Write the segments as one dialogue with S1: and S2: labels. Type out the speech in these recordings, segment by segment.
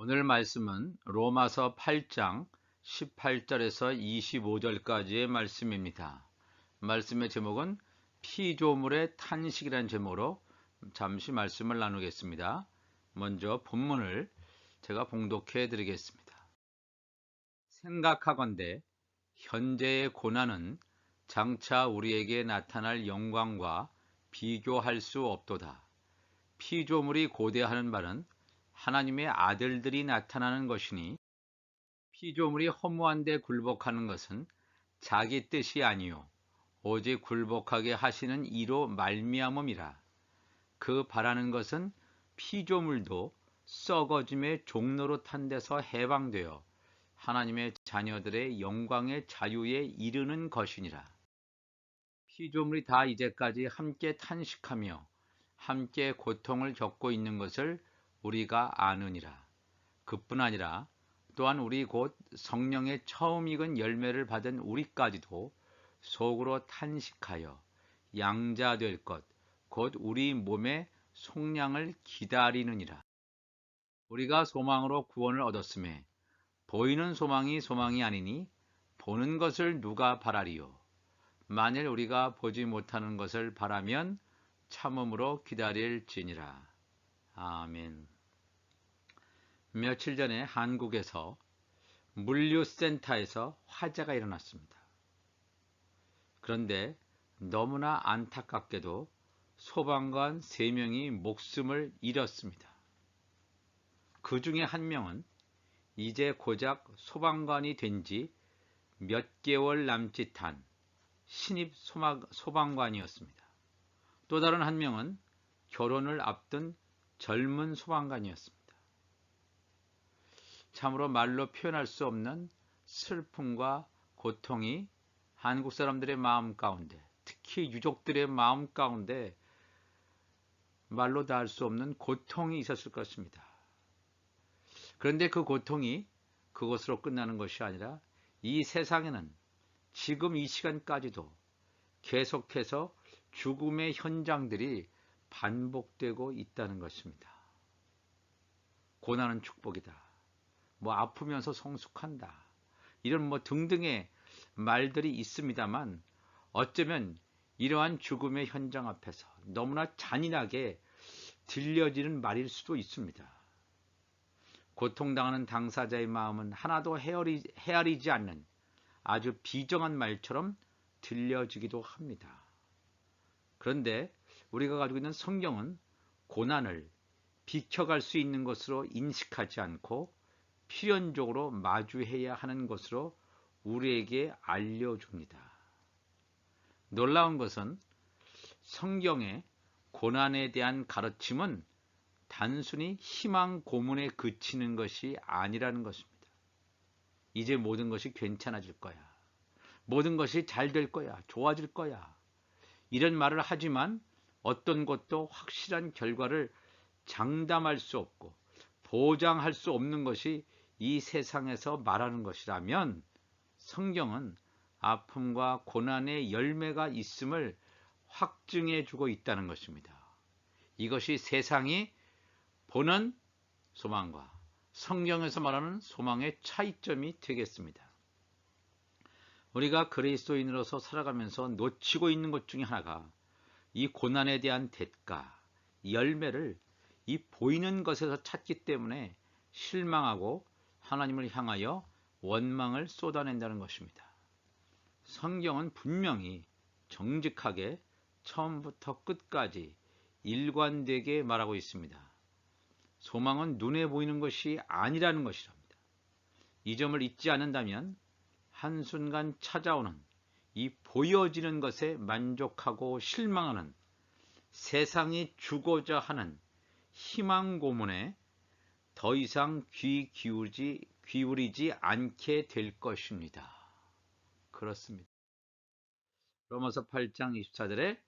S1: 오늘 말씀은 로마서 8장 18절에서 25절까지의 말씀입니다. 말씀의 제목은 피조물의 탄식이라는 제목으로 잠시 말씀을 나누겠습니다. 먼저 본문을 제가 봉독해 드리겠습니다. 생각하건대 현재의 고난은 장차 우리에게 나타날 영광과 비교할 수 없도다. 피조물이 고대하는 바는 하나님의 아들들이 나타나는 것이니 피조물이 허무한 데 굴복하는 것은 자기 뜻이 아니요 오직 굴복하게 하시는 이로 말미암음이라. 그 바라는 것은 피조물도 썩어짐의 종로로 탄 데서 해방되어 하나님의 자녀들의 영광의 자유에 이르는 것이니라. 피조물이 다 이제까지 함께 탄식하며 함께 고통을 겪고 있는 것을 우리가 아느니라. 그뿐 아니라 또한 우리 곧 성령의 처음 익은 열매를 받은 우리까지도 속으로 탄식하여 양자될 것, 곧 우리 몸의 속량을 기다리느니라. 우리가 소망으로 구원을 얻었음에 보이는 소망이 소망이 아니니 보는 것을 누가 바라리요. 만일 우리가 보지 못하는 것을 바라면 참음으로 기다릴지니라. 아멘. 며칠 전에 한국에서 물류센터에서 화재가 일어났습니다. 그런데 너무나 안타깝게도 소방관 3명이 목숨을 잃었습니다. 그 중에 한 명은 이제 고작 소방관이 된 지 몇 개월 남짓한 신입 소방관이었습니다. 또 다른 한 명은 결혼을 앞둔 젊은 소방관이었습니다. 참으로 말로 표현할 수 없는 슬픔과 고통이 한국 사람들의 마음 가운데, 특히 유족들의 마음 가운데 말로 다 할 수 없는 고통이 있었을 것입니다. 그런데 그 고통이 그것으로 끝나는 것이 아니라 이 세상에는 지금 이 시간까지도 계속해서 죽음의 현장들이 반복되고 있다는 것입니다. 고난은 축복이다. 아프면서 성숙한다. 이런 등등의 말들이 있습니다만 어쩌면 이러한 죽음의 현장 앞에서 너무나 잔인하게 들려지는 말일 수도 있습니다. 고통당하는 당사자의 마음은 하나도 헤아리지 않는 아주 비정한 말처럼 들려지기도 합니다. 그런데 우리가 가지고 있는 성경은 고난을 비켜갈 수 있는 것으로 인식하지 않고 필연적으로 마주해야 하는 것으로 우리에게 알려줍니다. 놀라운 것은 성경의 고난에 대한 가르침은 단순히 희망 고문에 그치는 것이 아니라는 것입니다. 이제 모든 것이 괜찮아질 거야. 모든 것이 잘 될 거야. 좋아질 거야. 이런 말을 하지만 어떤 것도 확실한 결과를 장담할 수 없고 보장할 수 없는 것이 이 세상에서 말하는 것이라면 성경은 아픔과 고난의 열매가 있음을 확증해 주고 있다는 것입니다. 이것이 세상이 보는 소망과 성경에서 말하는 소망의 차이점이 되겠습니다. 우리가 그리스도인으로서 살아가면서 놓치고 있는 것 중에 하나가 이 고난에 대한 대가, 열매를 이 보이는 것에서 찾기 때문에 실망하고 하나님을 향하여 원망을 쏟아낸다는 것입니다. 성경은 분명히 정직하게 처음부터 끝까지 일관되게 말하고 있습니다. 소망은 눈에 보이는 것이 아니라는 것이랍니다. 이 점을 잊지 않는다면 한순간 찾아오는 이 보여지는 것에 만족하고 실망하는 세상이 주고자 하는 희망 고문에 더 이상 귀 기울이지 않게 될 것입니다. 그렇습니다. 로마서 8장 24절에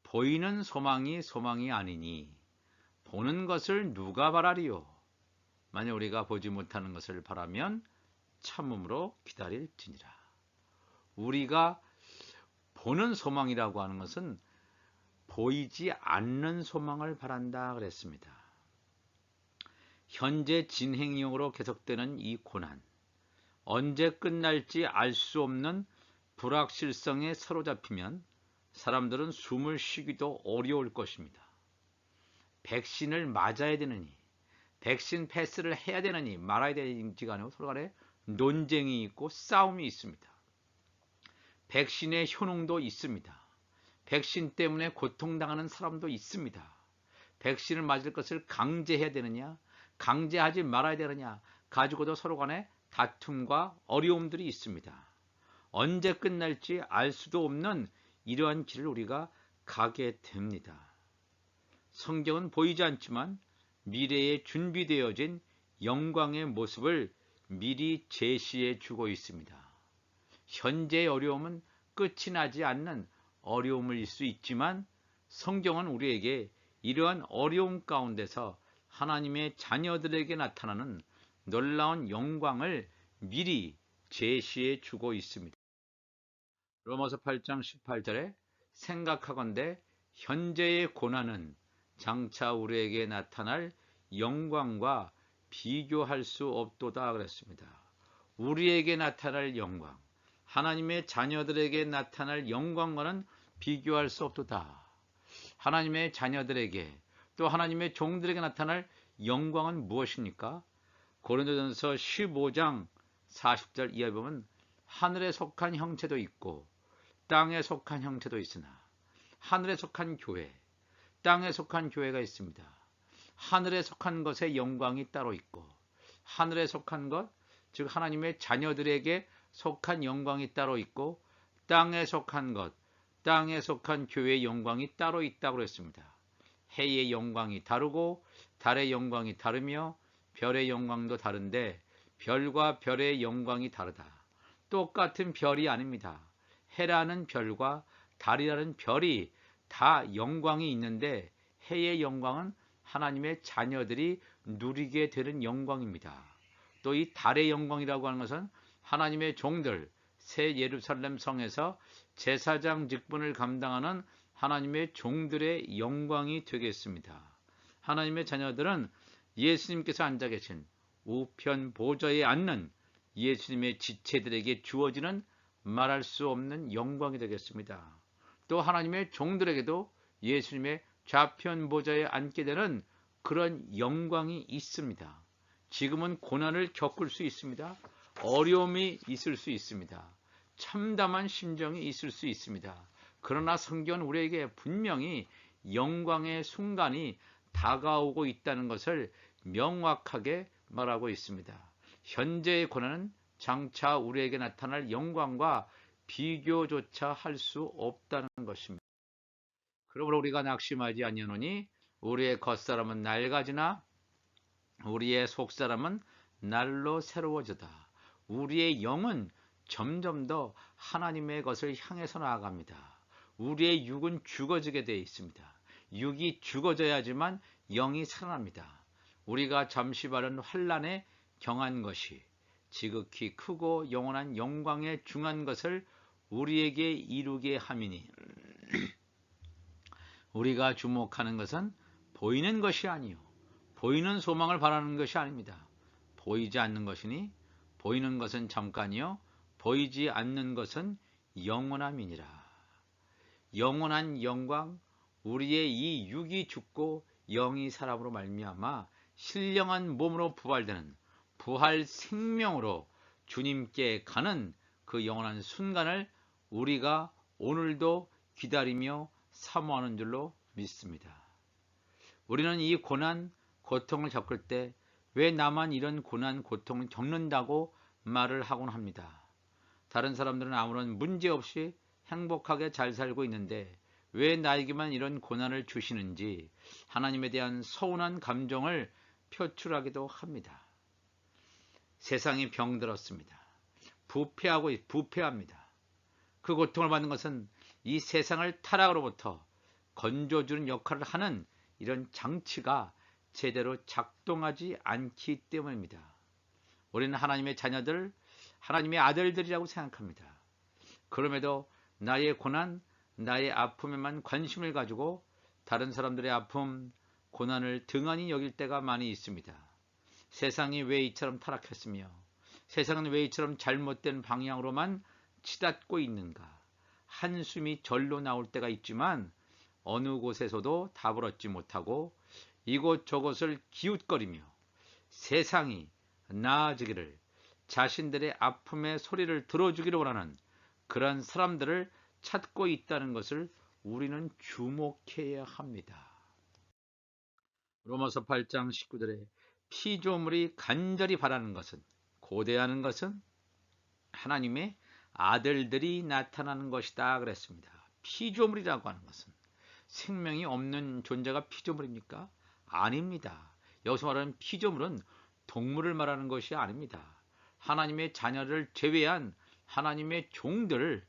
S1: 보이는 소망이 소망이 아니니 보는 것을 누가 바라리요. 만약 우리가 보지 못하는 것을 바라면 참음으로 기다릴지니라. 우리가 보는 소망이라고 하는 것은 보이지 않는 소망을 바란다 그랬습니다. 현재 진행형으로 계속되는 이 고난, 언제 끝날지 알 수 없는 불확실성에 사로잡히면 사람들은 숨을 쉬기도 어려울 것입니다. 백신을 맞아야 되느니, 백신 패스를 해야 되느니 말아야 되는지 간에 서로 간에 논쟁이 있고 싸움이 있습니다. 백신의 효능도 있습니다. 백신 때문에 고통당하는 사람도 있습니다. 백신을 맞을 것을 강제해야 되느냐, 강제하지 말아야 되느냐 가지고도 서로 간에 다툼과 어려움들이 있습니다. 언제 끝날지 알 수도 없는 이러한 길을 우리가 가게 됩니다. 성경은 보이지 않지만 미래에 준비되어진 영광의 모습을 미리 제시해 주고 있습니다. 현재의 어려움은 끝이 나지 않는 어려움일 수 있지만 성경은 우리에게 이러한 어려움 가운데서 하나님의 자녀들에게 나타나는 놀라운 영광을 미리 제시해 주고 있습니다. 로마서 8장 18절에 생각하건대 현재의 고난은 장차 우리에게 나타날 영광과 비교할 수 없도다 그랬습니다. 우리에게 나타날 영광, 하나님의 자녀들에게 나타날 영광과는 비교할 수 없도다. 하나님의 자녀들에게 또 하나님의 종들에게 나타날 영광은 무엇입니까? 고린도전서 15장 40절 이하에 보면 하늘에 속한 형체도 있고 땅에 속한 형체도 있으나 하늘에 속한 교회, 땅에 속한 교회가 있습니다. 하늘에 속한 것의 영광이 따로 있고 하늘에 속한 것, 즉 하나님의 자녀들에게 속한 영광이 따로 있고 땅에 속한 것, 땅에 속한 교회의 영광이 따로 있다고 했습니다. 해의 영광이 다르고 달의 영광이 다르며 별의 영광도 다른데 별과 별의 영광이 다르다. 똑같은 별이 아닙니다. 해라는 별과 달이라는 별이 다 영광이 있는데 해의 영광은 하나님의 자녀들이 누리게 되는 영광입니다. 또 이 달의 영광이라고 하는 것은 하나님의 종들, 새 예루살렘 성에서 제사장 직분을 감당하는 하나님의 종들의 영광이 되겠습니다. 하나님의 자녀들은 예수님께서 앉아 계신 우편 보좌에 앉는 예수님의 지체들에게 주어지는 말할 수 없는 영광이 되겠습니다. 또 하나님의 종들에게도 예수님의 좌편 보좌에 앉게 되는 그런 영광이 있습니다. 지금은 고난을 겪을 수 있습니다. 어려움이 있을 수 있습니다. 참담한 심정이 있을 수 있습니다. 그러나 성경은 우리에게 분명히 영광의 순간이 다가오고 있다는 것을 명확하게 말하고 있습니다. 현재의 고난은 장차 우리에게 나타날 영광과 비교조차 할 수 없다는 것입니다. 그러므로 우리가 낙심하지 아니하노니 우리의 겉사람은 낡아지나 우리의 속사람은 날로 새로워지다. 우리의 영은 점점 더 하나님의 것을 향해서 나아갑니다. 우리의 육은 죽어지게 되어 있습니다. 육이 죽어져야지만 영이 살아납니다. 우리가 잠시 바른 환난에 경한 것이 지극히 크고 영원한 영광에 중한 것을 우리에게 이루게 함이니 우리가 주목하는 것은 보이는 것이 아니요 보이는 소망을 바라는 것이 아닙니다. 보이지 않는 것이니 보이는 것은 잠깐이요 보이지 않는 것은 영원함이니라. 영원한 영광, 우리의 이 육이 죽고 영이 사람으로 말미암아 신령한 몸으로 부활되는 부활 생명으로 주님께 가는 그 영원한 순간을 우리가 오늘도 기다리며 사모하는 줄로 믿습니다. 우리는 이 고난, 고통을 겪을 때 왜 나만 이런 고난, 고통을 겪는다고 말을 하곤 합니다. 다른 사람들은 아무런 문제 없이 행복하게 잘 살고 있는데 왜 나에게만 이런 고난을 주시는지 하나님에 대한 서운한 감정을 표출하기도 합니다. 세상이 병들었습니다. 부패합니다. 그 고통을 받는 것은 이 세상을 타락으로부터 건져주는 역할을 하는 이런 장치가 제대로 작동하지 않기 때문입니다. 우리는 하나님의 자녀들, 하나님의 아들들이라고 생각합니다. 그럼에도 나의 고난, 나의 아픔에만 관심을 가지고 다른 사람들의 아픔, 고난을 등한히 여길 때가 많이 있습니다. 세상이 왜 이처럼 타락했으며 세상은 왜 이처럼 잘못된 방향으로만 치닫고 있는가. 한숨이 절로 나올 때가 있지만 어느 곳에서도 답을 얻지 못하고 이곳저곳을 기웃거리며 세상이 나아지기를, 자신들의 아픔의 소리를 들어주기를 원하는 그런 사람들을 찾고 있다는 것을 우리는 주목해야 합니다. 로마서 8장 19절에 피조물이 간절히 바라는 것은, 고대하는 것은 하나님의 아들들이 나타나는 것이다 그랬습니다. 피조물이라고 하는 것은 생명이 없는 존재가 피조물입니까? 아닙니다. 여기서 말하는 피조물은 동물을 말하는 것이 아닙니다. 하나님의 자녀를 제외한 하나님의 종들,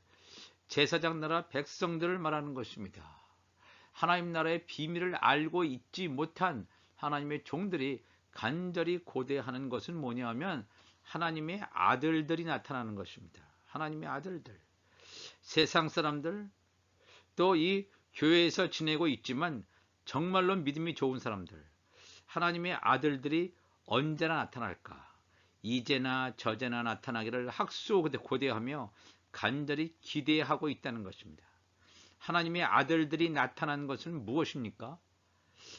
S1: 제사장 나라 백성들을 말하는 것입니다. 하나님 나라의 비밀을 알고 있지 못한 하나님의 종들이 간절히 고대하는 것은 뭐냐 하면 하나님의 아들들이 나타나는 것입니다. 하나님의 아들들. 세상 사람들, 또 이 교회에서 지내고 있지만 정말로 믿음이 좋은 사람들, 하나님의 아들들이 언제나 나타날까? 이제나 저제나 나타나기를 학수 고대하며 간절히 기대하고 있다는 것입니다. 하나님의 아들들이 나타난 것은 무엇입니까?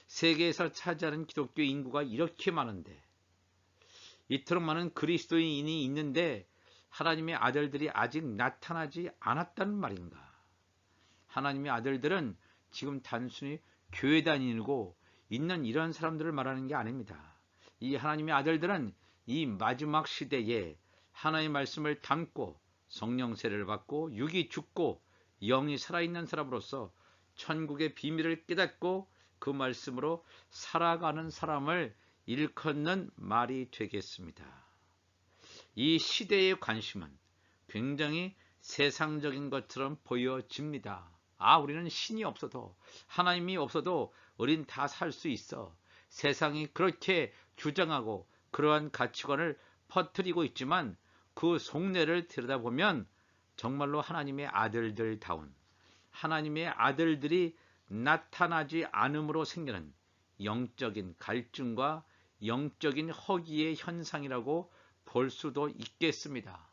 S1: 세계에서 차지하는 기독교 인구가 이렇게 많은데, 이토록 많은 그리스도인이 있는데 하나님의 아들들이 아직 나타나지 않았다는 말인가? 하나님의 아들들은 지금 단순히 교회 다니고 있는 이런 사람들을 말하는 게 아닙니다. 이 하나님의 아들들은 이 마지막 시대에 하나님의 말씀을 담고 성령 세례를 받고 육이 죽고 영이 살아있는 사람으로서 천국의 비밀을 깨닫고 그 말씀으로 살아가는 사람을 일컫는 말이 되겠습니다. 이 시대의 관심은 굉장히 세상적인 것처럼 보여집니다. 우리는 신이 없어도, 하나님이 없어도 우린 다 살 수 있어. 세상이 그렇게 주장하고 그러한 가치관을 퍼뜨리고 있지만 그 속내를 들여다보면 정말로 하나님의 아들들다운, 하나님의 아들들이 나타나지 않음으로 생기는 영적인 갈증과 영적인 허기의 현상이라고 볼 수도 있겠습니다.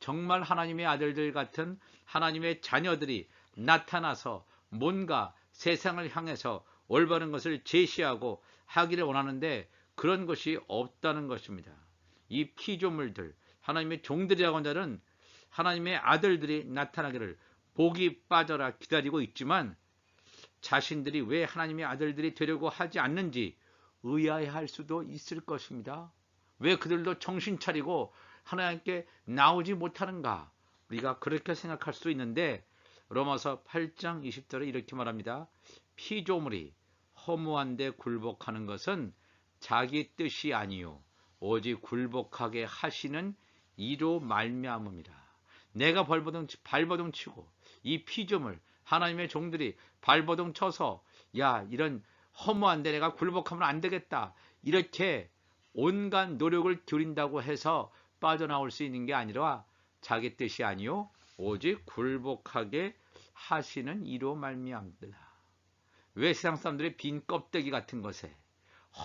S1: 정말 하나님의 아들들 같은 하나님의 자녀들이 나타나서 뭔가 세상을 향해서 올바른 것을 제시하고 하기를 원하는데 그런 것이 없다는 것입니다. 이 피조물들, 하나님의 종들이라고 하는 자는 하나님의 아들들이 나타나기를 복이 빠져라 기다리고 있지만 자신들이 왜 하나님의 아들들이 되려고 하지 않는지 의아해할 수도 있을 것입니다. 왜 그들도 정신 차리고 하나님께 나오지 못하는가? 우리가 그렇게 생각할 수 있는데 로마서 8장 20절에 이렇게 말합니다. 피조물이 허무한데 굴복하는 것은 자기 뜻이 아니요 오직 굴복하게 하시는 이로 말미암음이라. 내가 발버둥 치고 이 피조물 하나님의 종들이 발버둥 쳐서 야 이런 허무한데 내가 굴복하면 안 되겠다 이렇게 온갖 노력을 들인다고 해서 빠져나올 수 있는 게 아니라 자기 뜻이 아니요 오직 굴복하게 하시는 이로 말미암더라. 왜 세상 사람들의 빈 껍데기 같은 것에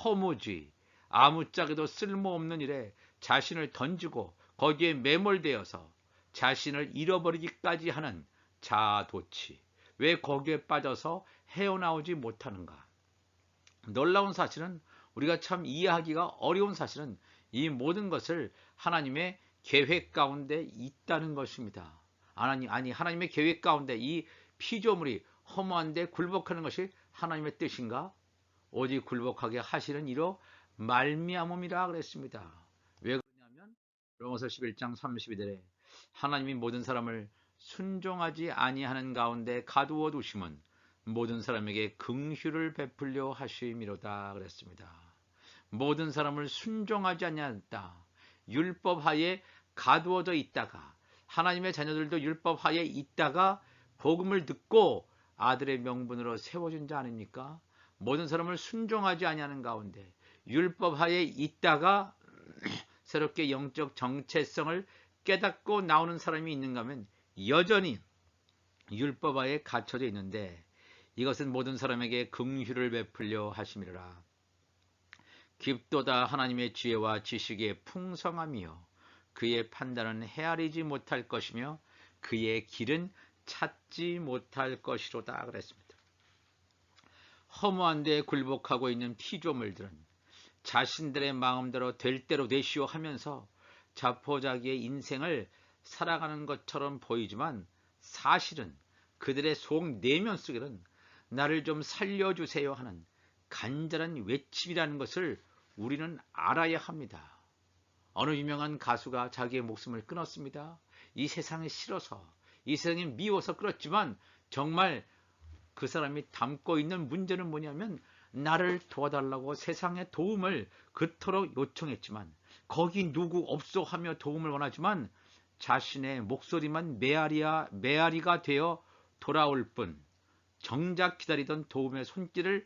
S1: 허무주의, 아무짝에도 쓸모없는 일에 자신을 던지고 거기에 매몰되어서 자신을 잃어버리기까지 하는 자아도취, 왜 거기에 빠져서 헤어나오지 못하는가? 놀라운 사실은 우리가 참 이해하기가 어려운 사실은 이 모든 것을 하나님의 계획 가운데 있다는 것입니다. 하나님의 계획 가운데 이 피조물이 허무한데 굴복하는 것이 하나님의 뜻인가? 오직 굴복하게 하시는 이로 말미암음이라 그랬습니다. 왜 그러냐면 로마서 11장 32절에 하나님이 모든 사람을 순종하지 아니하는 가운데 가두어 두심은 모든 사람에게 긍휼을 베풀려 하심이로다 그랬습니다. 모든 사람을 순종하지 아니하였다. 율법 하에 가두어져 있다가 하나님의 자녀들도 율법 하에 있다가 복음을 듣고 아들의 명분으로 세워진 자 아닙니까? 모든 사람을 순종하지 아니하는 가운데 율법 하에 있다가 새롭게 영적 정체성을 깨닫고 나오는 사람이 있는가 하면 여전히 율법 하에 갇혀져 있는데 이것은 모든 사람에게 긍휼을 베풀려 하심이라. 깊도다 하나님의 지혜와 지식의 풍성함이요 그의 판단은 헤아리지 못할 것이며 그의 길은 찾지 못할 것이로다 그랬습니다. 허무한 데 굴복하고 있는 피조물들은 자신들의 마음대로 될 대로 되시오 하면서 자포자기의 인생을 살아가는 것처럼 보이지만 사실은 그들의 속 내면 속에는 나를 좀 살려주세요 하는 간절한 외침이라는 것을 우리는 알아야 합니다. 어느 유명한 가수가 자기의 목숨을 끊었습니다. 이 세상에 싫어서, 이 세상에 미워서 끊었지만 정말 그 사람이 담고 있는 문제는 뭐냐면 나를 도와달라고 세상의 도움을 그토록 요청했지만 거기 누구 없어 하며 도움을 원하지만 자신의 목소리만 메아리가 되어 돌아올 뿐 정작 기다리던 도움의 손길을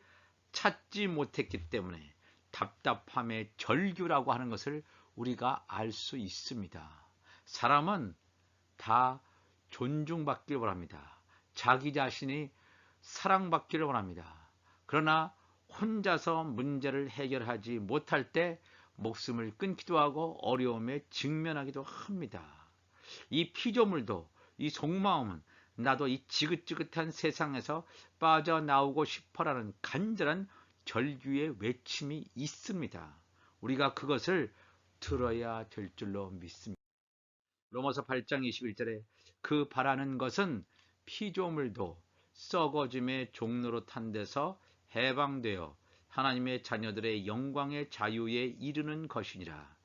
S1: 찾지 못했기 때문에 답답함의 절규라고 하는 것을 우리가 알 수 있습니다. 사람은 다 존중받기를 원합니다. 자기 자신이 사랑받기를 원합니다. 그러나 혼자서 문제를 해결하지 못할 때 목숨을 끊기도 하고 어려움에 직면하기도 합니다. 이 피조물도 이 속마음은 나도 이 지긋지긋한 세상에서 빠져나오고 싶어라는 간절한 절규의 외침이 있습니다. 우리가 그것을 들어야 될 줄로 믿습니다. 로마서 8장 21절에 그 바라는 것은 피조물도 썩어짐의 종로로 탄 데서 해방되어 하나님의 자녀들의 영광의 자유에 이르는 것이니라.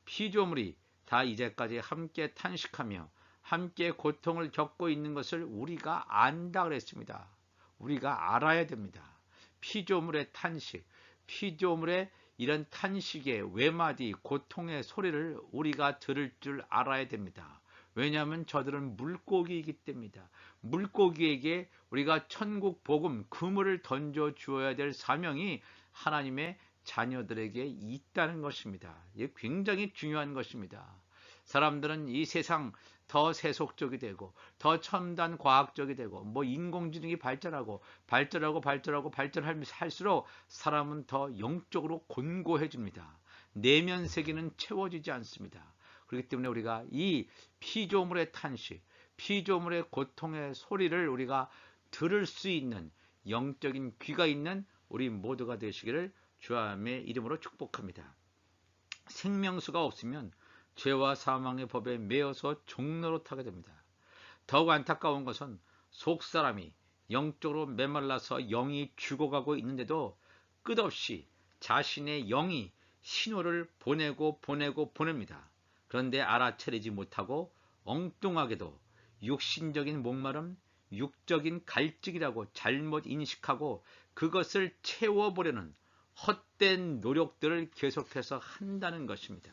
S1: 피조물이 다 이제까지 함께 탄식하며 함께 고통을 겪고 있는 것을 우리가 안다 그랬습니다. 우리가 알아야 됩니다. 피조물의 탄식, 피조물의 이런 탄식의 외마디, 고통의 소리를 우리가 들을 줄 알아야 됩니다. 왜냐하면 저들은 물고기이기 때문이다. 물고기에게 우리가 천국 복음, 그물을 던져 주어야 될 사명이 하나님의 자녀들에게 있다는 것입니다. 이게 굉장히 중요한 것입니다. 사람들은 이 세상 더 세속적이 되고 더 첨단 과학적이 되고 뭐 인공지능이 발전하고 발전할수록 사람은 더 영적으로 곤고해집니다. 내면 세계는 채워지지 않습니다. 그렇기 때문에 우리가 이 피조물의 탄식, 피조물의 고통의 소리를 우리가 들을 수 있는 영적인 귀가 있는 우리 모두가 되시기를 주님의 이름으로 축복합니다. 생명수가 없으면 죄와 사망의 법에 매여서 종로로 타게 됩니다. 더욱 안타까운 것은 속사람이 영적으로 메말라서 영이 죽어가고 있는데도 끝없이 자신의 영이 신호를 보냅니다. 그런데 알아차리지 못하고 엉뚱하게도 육신적인 목마름, 육적인 갈증이라고 잘못 인식하고 그것을 채워보려는 헛된 노력들을 계속해서 한다는 것입니다.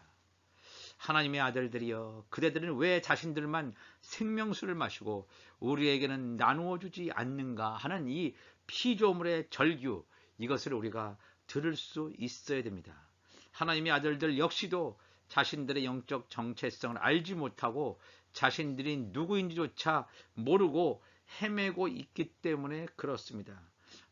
S1: 하나님의 아들들이여, 그대들은 왜 자신들만 생명수를 마시고 우리에게는 나누어 주지 않는가 하는 이 피조물의 절규, 이것을 우리가 들을 수 있어야 됩니다. 하나님의 아들들 역시도 자신들의 영적 정체성을 알지 못하고 자신들이 누구인지조차 모르고 헤매고 있기 때문에 그렇습니다.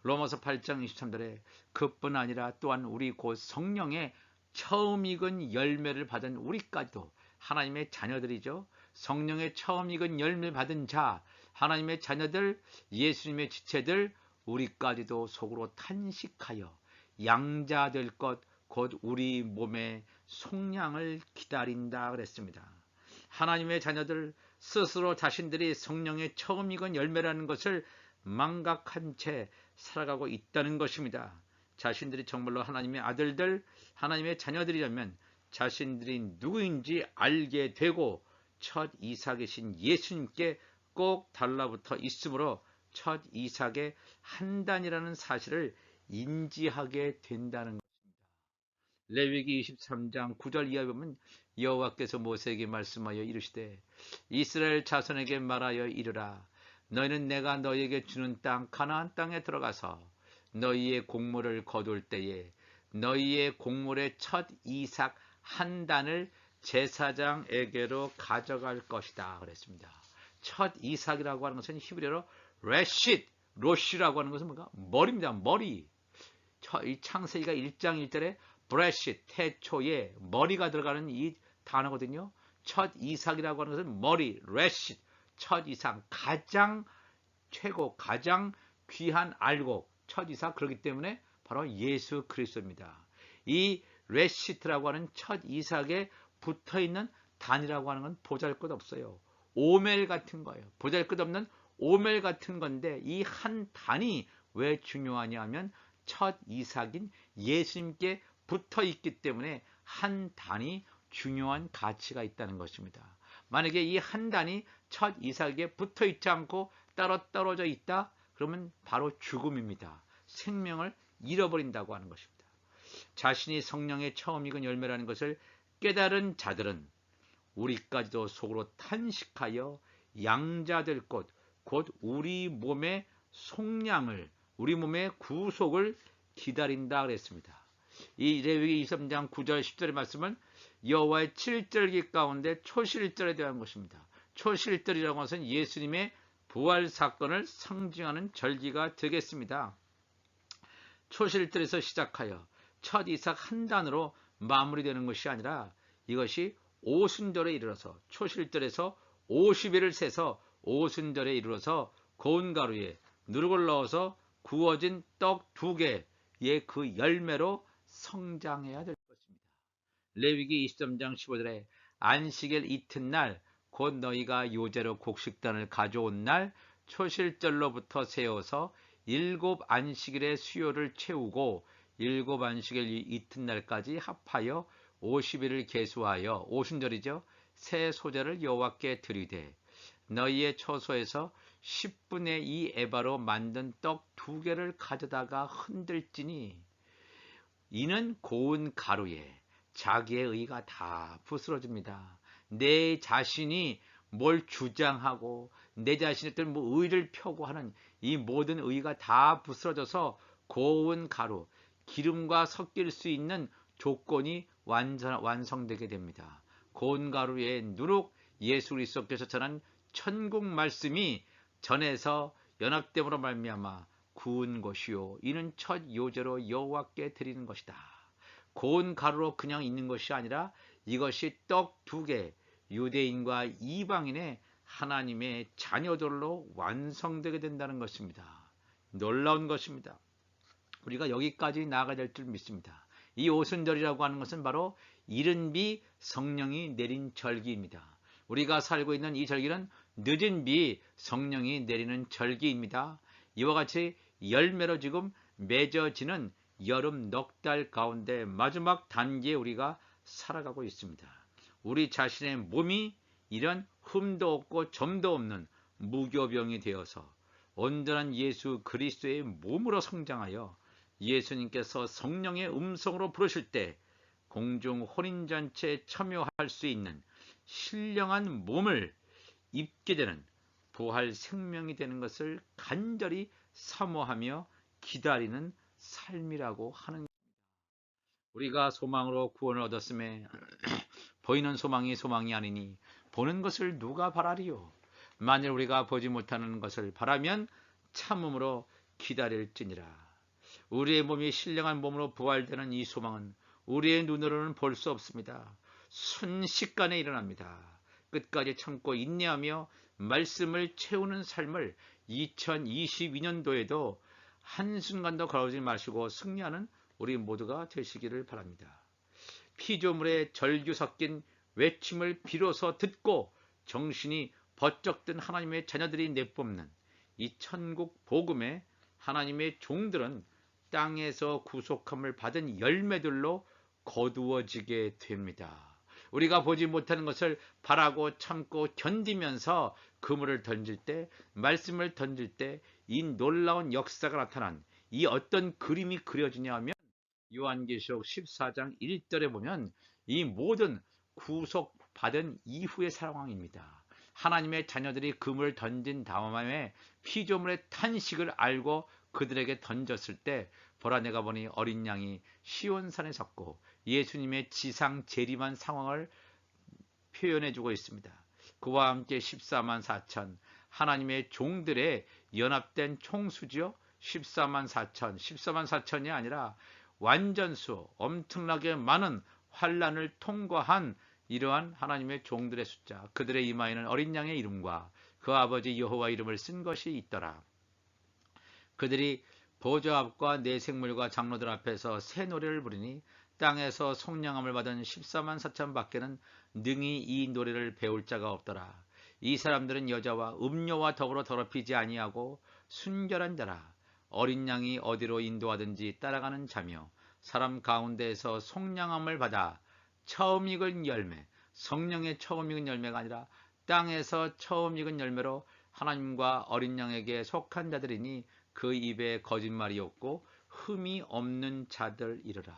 S1: 로마서 8장 23절에 그뿐 아니라 또한 우리 곧 성령의 처음 익은 열매를 받은 우리까지도 하나님의 자녀들이죠. 성령의 처음 익은 열매를 받은 자, 하나님의 자녀들, 예수님의 지체들, 우리까지도 속으로 탄식하여 양자될 것 곧 우리 몸의 속량을 기다린다 그랬습니다. 하나님의 자녀들 스스로 자신들이 성령의 처음 익은 열매라는 것을 망각한 채 살아가고 있다는 것입니다. 자신들이 정말로 하나님의 아들들, 하나님의 자녀들이라면 자신들이 누구인지 알게 되고 첫 이삭이신 예수님께 꼭 달라붙어 있으므로 첫 이삭의 한단이라는 사실을 인지하게 된다는 것입니다. 레위기 23장 9절 이하에 보면 여호와께서 모세에게 말씀하여 이르시되 이스라엘 자손에게 말하여 이르라 너희는 내가 너희에게 주는 땅 가나안 땅에 들어가서 너희의 곡물을 거둘 때에 너희의 곡물의 첫 이삭 한 단을 제사장에게로 가져갈 것이다 그랬습니다. 첫 이삭이라고 하는 것은 히브리어로 레쉿, 로시라고 하는 것은 뭔가 머리입니다. 머리. 이 창세기가 1장 1절에 브레시, 태초에 머리가 들어가는 이 단어거든요. 첫 이삭이라고 하는 것은 머리, 레시, 첫 이삭, 가장 최고, 가장 귀한 알곡, 첫 이삭. 그렇기 때문에 바로 예수 그리스도입니다. 이 레시트라고 하는 첫 이삭에 붙어있는 단이라고 하는 건 보잘것없어요. 오멜 같은 거예요. 보잘것없는 오멜 같은 건데 이 한 단이 왜 중요하냐 하면 첫 이삭인 예수님께 붙어 있기 때문에 한 단이 중요한 가치가 있다는 것입니다. 만약에 이 한 단이 첫 이삭에 붙어 있지 않고 따로 떨어져 있다, 그러면 바로 죽음입니다. 생명을 잃어버린다고 하는 것입니다. 자신이 성령의 처음 익은 열매라는 것을 깨달은 자들은 우리까지도 속으로 탄식하여 양자될 것, 곧 우리 몸의 속량을, 우리 몸의 구속을 기다린다 그랬습니다. 이 레위기 23장 9절 10절의 말씀은 여호와의 7절기 가운데 초실절에 대한 것입니다. 초실절이라고 하는 것은 예수님의 부활 사건을 상징하는 절기가 되겠습니다. 초실절에서 시작하여 첫 이삭 한 단으로 마무리되는 것이 아니라 이것이 오순절에 이르러서 초실절에서 50일을 세서 오순절에 이르러서 고운 가루에 누룩을 넣어서 구워진 떡 2개의 그 열매로 성장해야 될 것입니다. 레위기 23장 15절에 안식일 이튿날 곧 너희가 요제로 곡식단을 가져온 날 초실절로부터 세워서 7 안식일의 수요를 채우고 7 안식일 이튿날까지 합하여 50일을 계수하여 오순절이죠. 새 소재를 여호와께 드리되 너희의 처소에서 10분의 2 에바로 만든 떡 2개를 가져다가 흔들지니 이는 고운 가루에 자기의 의가 다 부스러집니다. 내 자신이 뭘 주장하고 내 자신의 어떤 의를 펴고 하는 이 모든 의가 다 부스러져서 고운 가루, 기름과 섞일 수 있는 조건이 완성되게 됩니다. 고운 가루의 누룩, 예수 그리스도께서 전한 천국 말씀이 전에서 연합됨으로 말미암아 구운 것이요 이는 첫 요제로 여호와께 드리는 것이다. 고운 가루로 그냥 있는 것이 아니라 이것이 떡 2개, 유대인과 이방인의 하나님의 자녀들로 완성되게 된다는 것입니다. 놀라운 것입니다. 우리가 여기까지 나아가야 될 줄 믿습니다. 이 오순절이라고 하는 것은 바로 이른 비 성령이 내린 절기입니다. 우리가 살고 있는 이 절기는 늦은 비 성령이 내리는 절기입니다. 이와 같이 열매로 지금 맺어지는 여름 넉 달 가운데 마지막 단계에 우리가 살아가고 있습니다. 우리 자신의 몸이 이런 흠도 없고 점도 없는 무교병이 되어서 온전한 예수 그리스도의 몸으로 성장하여 예수님께서 성령의 음성으로 부르실 때 공중 혼인잔치에 참여할 수 있는 신령한 몸을 입게 되는 부활 생명이 되는 것을 간절히 사모하며 기다리는 삶이라고 하는 것입니다. 우리가 소망으로 구원을 얻었음에 보이는 소망이 소망이 아니니 보는 것을 누가 바라리요. 만일 우리가 보지 못하는 것을 바라면 참음으로 기다릴지니라. 우리의 몸이 신령한 몸으로 부활되는 이 소망은 우리의 눈으로는 볼 수 없습니다. 순식간에 일어납니다. 끝까지 참고 인내하며 말씀을 채우는 삶을 2022년도에도 한순간도 걸어오지 마시고 승리하는 우리 모두가 되시기를 바랍니다. 피조물에 절규 섞인 외침을 비로소 듣고 정신이 번쩍 든 하나님의 자녀들이 내뿜는 이 천국 복음에 하나님의 종들은 땅에서 구속함을 받은 열매들로 거두어지게 됩니다. 우리가 보지 못하는 것을 바라고 참고 견디면서 그물을 던질 때, 말씀을 던질 때 이 놀라운 역사가 나타난 이 어떤 그림이 그려지냐 하면 요한계시록 14장 1절에 보면 이 모든 구속받은 이후의 상황입니다. 하나님의 자녀들이 그물을 던진 다음에 피조물의 탄식을 알고 그들에게 던졌을 때 보라 내가 보니 어린 양이 시온산에 섰고 예수님의 지상 재림한 상황을 표현해주고 있습니다. 그와 함께 14만 4천 하나님의 종들의 연합된 총수지요. 14만 4천, 14만 4천이 아니라 완전수, 엄청나게 많은 환란을 통과한 이러한 하나님의 종들의 숫자, 그들의 이마에는 어린 양의 이름과 그 아버지 여호와 이름을 쓴 것이 있더라. 그들이 보좌 앞과 네 생물과 장로들 앞에서 새 노래를 부르니 땅에서 속량함을 받은 14만 4천 밖에는 능히 이 노래를 배울 자가 없더라. 이 사람들은 여자와 음료와 더불어 더럽히지 아니하고 순결한 자라. 어린 양이 어디로 인도하든지 따라가는 자며 사람 가운데에서 속량함을 받아 처음 익은 열매, 성령의 처음 익은 열매가 아니라 땅에서 처음 익은 열매로 하나님과 어린 양에게 속한 자들이니 그 입에 거짓말이 없고 흠이 없는 자들이르라.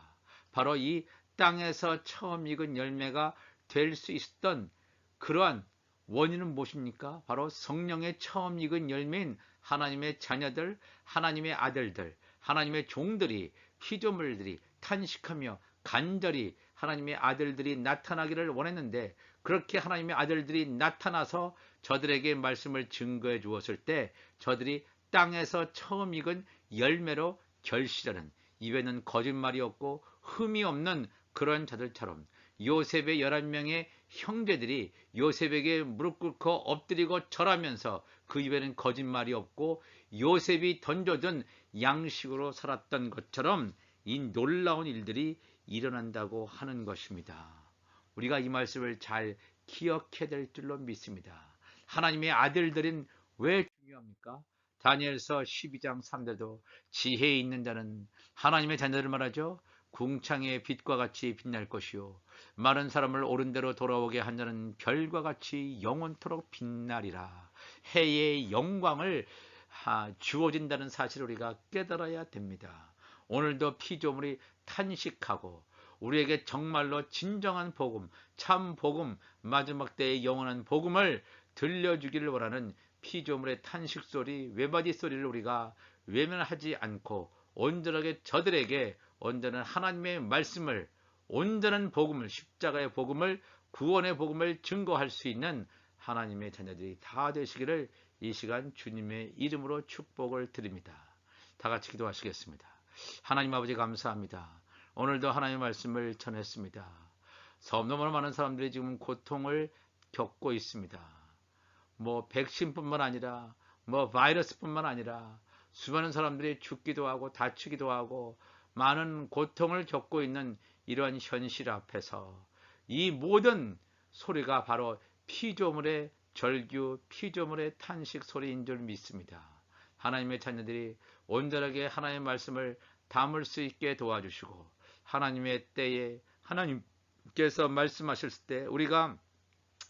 S1: 바로 이 땅에서 처음 익은 열매가 될 수 있었던 그러한 원인은 무엇입니까? 바로 성령의 처음 익은 열매인 하나님의 자녀들, 하나님의 아들들, 하나님의 종들이, 피조물들이 탄식하며 간절히 하나님의 아들들이 나타나기를 원했는데, 그렇게 하나님의 아들들이 나타나서 저들에게 말씀을 증거해 주었을 때 저들이 땅에서 처음 익은 열매로 결실하는, 입에는 거짓말이 없고 흠이 없는 그런 자들처럼 요셉의 11명의 형제들이 요셉에게 무릎 꿇고 엎드리고 절하면서 그 입에는 거짓말이 없고 요셉이 던져준 양식으로 살았던 것처럼 이 놀라운 일들이 일어난다고 하는 것입니다. 우리가 이 말씀을 잘 기억해야 될 줄로 믿습니다. 하나님의 아들들은 왜 중요합니까? 다니엘서 12장 3절도 지혜 있는 자는 하나님의 자녀들을 말하죠. 궁창의 빛과 같이 빛날 것이요 마른 사람을 옳은 대로 돌아오게 한 자는 별과 같이 영원토록 빛나리라. 해의 영광을 주어진다는 사실을 우리가 깨달아야 됩니다. 오늘도 피조물이 탄식하고 우리에게 정말로 진정한 복음, 참 복음, 마지막 때의 영원한 복음을 들려주기를 원하는 피조물의 탄식 소리, 외바디 소리를 우리가 외면하지 않고 온전하게 저들에게 온전한 하나님의 말씀을, 온전한 복음을, 십자가의 복음을, 구원의 복음을 증거할 수 있는 하나님의 자녀들이 다 되시기를 이 시간 주님의 이름으로 축복을 드립니다. 다 같이 기도하시겠습니다. 하나님 아버지 감사합니다. 오늘도 하나님의 말씀을 전했습니다. 너무나 많은 사람들이 지금 고통을 겪고 있습니다. 백신뿐만 아니라 바이러스뿐만 아니라 수많은 사람들이 죽기도 하고 다치기도 하고 많은 고통을 겪고 있는 이러한 현실 앞에서 이 모든 소리가 바로 피조물의 절규, 피조물의 탄식 소리인 줄 믿습니다. 하나님의 자녀들이 온전하게 하나님의 말씀을 담을 수 있게 도와주시고 하나님의 때에 하나님께서 말씀하실 때 우리가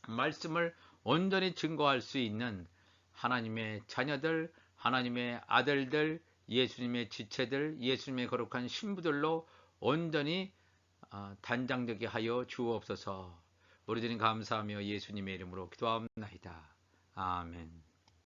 S1: 말씀을 온전히 증거할 수 있는 하나님의 자녀들, 하나님의 아들들, 예수님의 지체들, 예수님의 거룩한 신부들로 온전히 단장되게 하여 주옵소서. 우리 주님 감사하며 예수님의 이름으로 기도합나이다. 아멘.